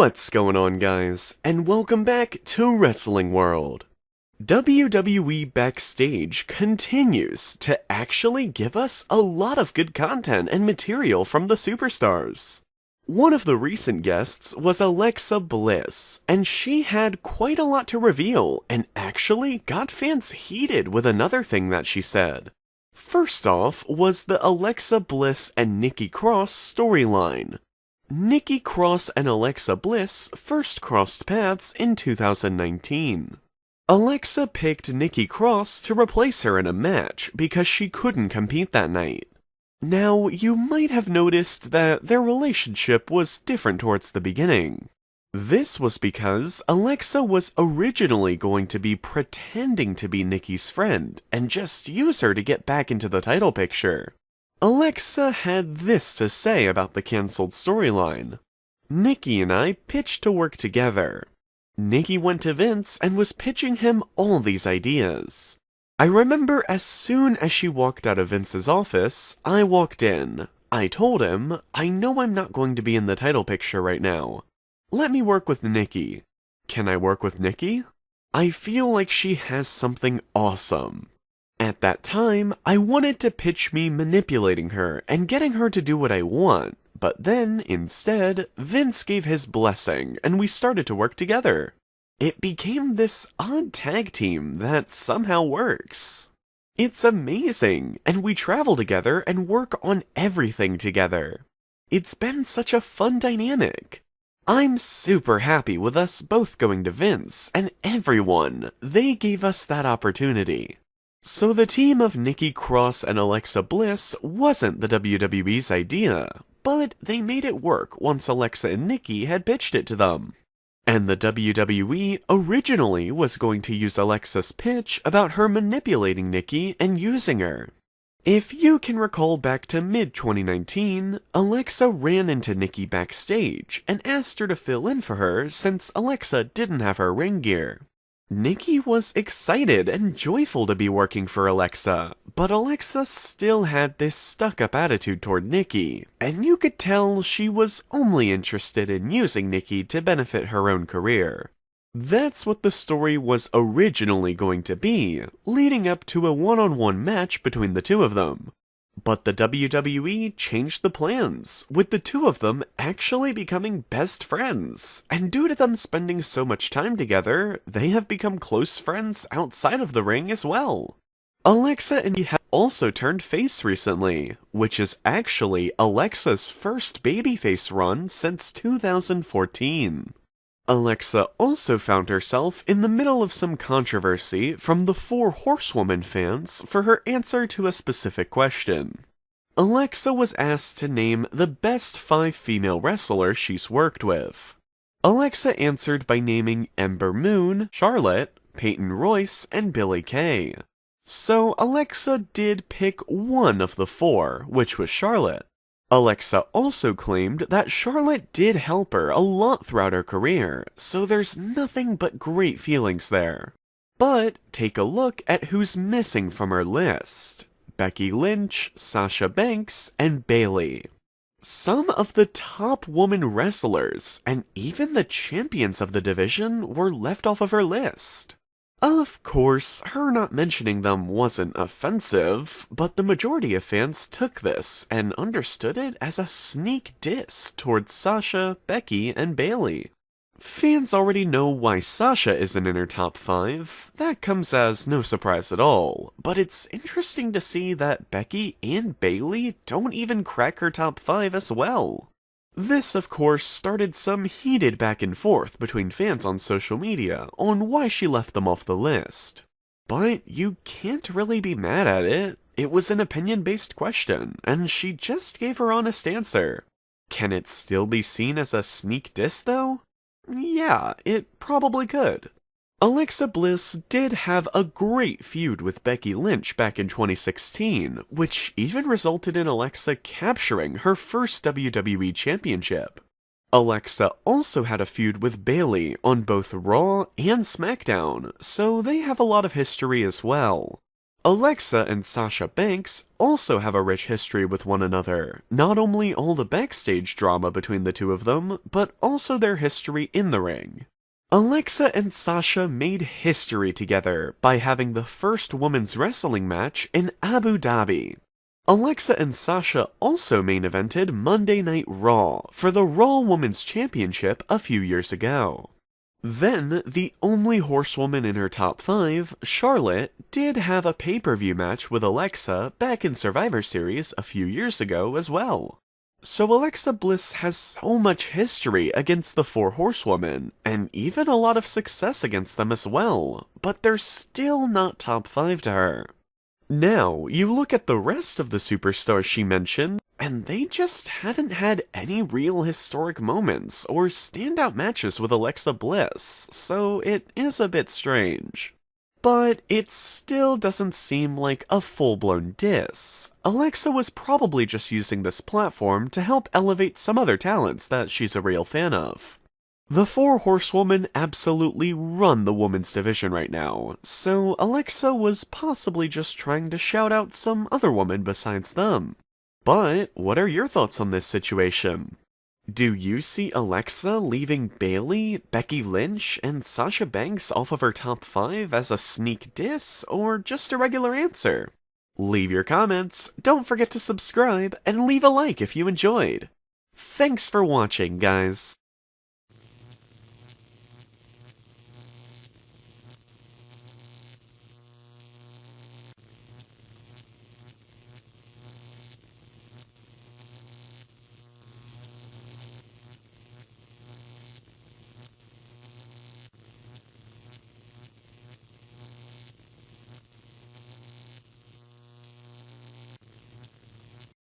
What's going on, guys, and welcome back to Wrestling World. WWE Backstage continues to actually give us a lot of good content and material from the superstars. One of the recent guests was Alexa Bliss, and she had quite a lot to reveal and actually got fans heated with another thing that she said. First off was the Alexa Bliss and Nikki Cross storyline. Nikki Cross and Alexa Bliss first crossed paths in 2019. Alexa picked Nikki Cross to replace her in a match because she couldn't compete that night. Now, you might have noticed that their relationship was different towards the beginning. This was because Alexa was originally going to be pretending to be Nikki's friend and just use her to get back into the title picture. Alexa had this to say about the cancelled storyline. Nikki and I pitched to work together. Nikki went to Vince and was pitching him all these ideas. I remember as soon as she walked out of Vince's office, I walked in. I told him, I know I'm not going to be in the title picture right now. Let me work with Nikki. Can I work with Nikki? I feel like she has something awesome. At that time, I wanted to pitch me manipulating her and getting her to do what I want, but then, instead, Vince gave his blessing and we started to work together. It became this odd tag team that somehow works. It's amazing, and we travel together and work on everything together. It's been such a fun dynamic. I'm super happy with us both going to Vince and everyone. They gave us that opportunity. So the team of Nikki Cross and Alexa Bliss wasn't the WWE's idea, but they made it work once Alexa and Nikki had pitched it to them. And the WWE originally was going to use Alexa's pitch about her manipulating Nikki and using her. If you can recall back to mid-2019, Alexa ran into Nikki backstage and asked her to fill in for her since Alexa didn't have her ring gear. Nikki was excited and joyful to be working for Alexa, but Alexa still had this stuck-up attitude toward Nikki, and you could tell she was only interested in using Nikki to benefit her own career. That's what the story was originally going to be, leading up to a one-on-one match between the two of them. But the WWE changed the plans, with the two of them actually becoming best friends, and due to them spending so much time together, they have become close friends outside of the ring as well. Alexa and he have also turned face recently, which is actually Alexa's first babyface run since 2014. Alexa also found herself in the middle of some controversy from the 4 horsewomen fans for her answer to a specific question. Alexa was asked to name the best 5 female wrestlers she's worked with. Alexa answered by naming Ember Moon, Charlotte, Peyton Royce, and Billie Kay. So Alexa did pick one of the 4, which was Charlotte. Alexa also claimed that Charlotte did help her a lot throughout her career, so there's nothing but great feelings there. But take a look at who's missing from her list. Becky Lynch, Sasha Banks, and Bayley. Some of the top woman wrestlers, and even the champions of the division, were left off of her list. Of course, her not mentioning them wasn't offensive, but the majority of fans took this and understood it as a sneak diss towards Sasha, Becky, and Bayley. Fans already know why Sasha isn't in her top 5, that comes as no surprise at all, but it's interesting to see that Becky and Bayley don't even crack her top 5 as well. This, of course, started some heated back and forth between fans on social media on why she left them off the list. But you can't really be mad at it. It was an opinion-based question, and she just gave her honest answer. Can it still be seen as a sneak diss, though? Yeah, it probably could. Alexa Bliss did have a great feud with Becky Lynch back in 2016, which even resulted in Alexa capturing her first WWE Championship. Alexa also had a feud with Bayley on both Raw and SmackDown, so they have a lot of history as well. Alexa and Sasha Banks also have a rich history with one another, not only all the backstage drama between the two of them, but also their history in the ring. Alexa and Sasha made history together by having the first women's wrestling match in Abu Dhabi. Alexa and Sasha also main evented Monday Night Raw for the Raw Women's Championship a few years ago. Then, the only horsewoman in her top 5, Charlotte, did have a pay-per-view match with Alexa back in Survivor Series a few years ago as well. So Alexa Bliss has so much history against the 4 horsewomen, and even a lot of success against them as well, but they're still not top 5 to her. Now, you look at the rest of the superstars she mentioned, and they just haven't had any real historic moments or standout matches with Alexa Bliss, so it is a bit strange. But it still doesn't seem like a full-blown diss. Alexa was probably just using this platform to help elevate some other talents that she's a real fan of. The 4 horsewomen absolutely run the women's division right now, so Alexa was possibly just trying to shout out some other woman besides them. But what are your thoughts on this situation? Do you see Alexa leaving Bayley, Becky Lynch, and Sasha Banks off of her top 5 as a sneak diss, or just a regular answer? Leave your comments, don't forget to subscribe, and leave a like if you enjoyed. Thanks for watching, guys.